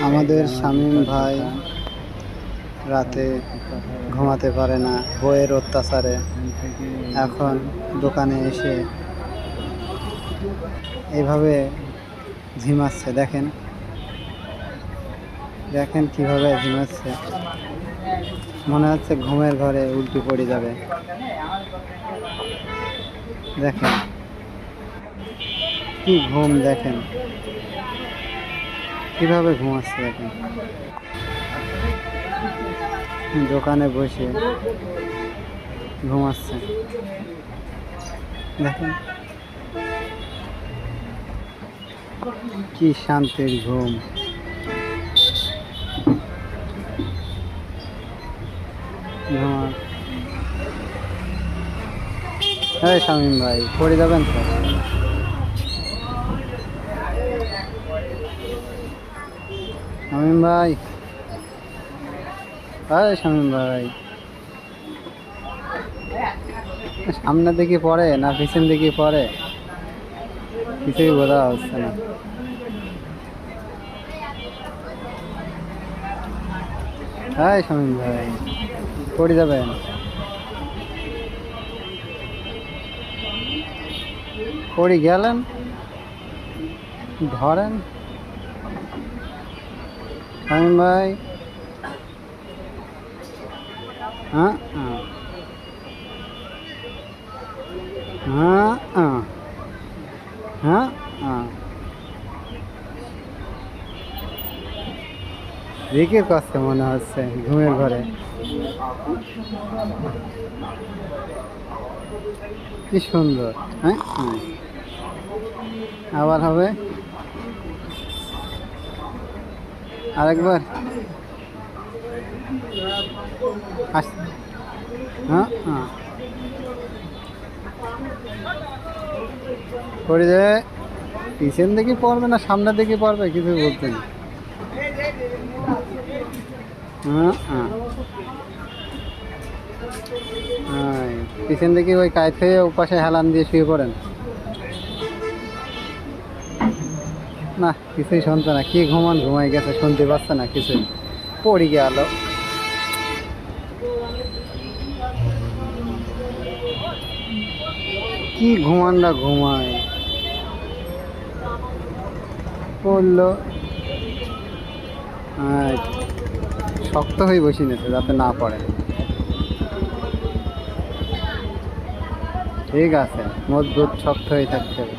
আমাদের শামীম ভাই রাতে ঘুমাতে পারে না বইয়ের অত্যাচারে। এখন দোকানে এসে এইভাবে ঝিমাচ্ছে। দেখেন দেখেন কিভাবে ঝিমাচ্ছে, মনে হচ্ছে ঘুমের ঘরে উল্টে পড়ে যাবে। দেখেন কি ঘুম, দেখেন কিভাবে ঘুমাচ্ছে। দেখেন দোকানে বসে ঘুমাচ্ছে। দেখেন কি শান্তির ঘুম। হ্যাঁ শামীম ভাই, পড়ে যাবেন তো। শামীম ভাই, হ্যাঁ শামীম ভাই, সামনের দিকে পড়ে না পিছন দিকে পড়ে কিছুই বোঝা হচ্ছে না। হ্যাঁ শামীম ভাই, পড়ে যাবেন। পড়ে গেলেন, ধরেন শামীম ভাই। হ্যাঁ হ্যাঁ হ্যাঁ হ্যাঁ, রিকের কাছে মনে হচ্ছে ঘুমের ঘরে। কি সুন্দর। হ্যাঁ আবার হবে আরেকবার। হ্যাঁ করে যাবে। পিছন দিকে পড়বে না সামনের দিকে পড়বে কিছু বলতে না। পিছন দিকে ওই কায়ত হয়ে ওপাশে হেলান দিয়ে শুয়ে পড়েন। না কিছুই শুনছে না, কি ঘুমাই গেছে, শুনতে পাচ্ছে না কিছুই, পড়ে গেল। কি ঘুমানরা ঘুমায়, পড়লো। শক্ত হয়ে বসে নিতে যাতে না পড়ে। ঠিক আছে, মজবুত শক্ত হয়ে থাকতে হবে।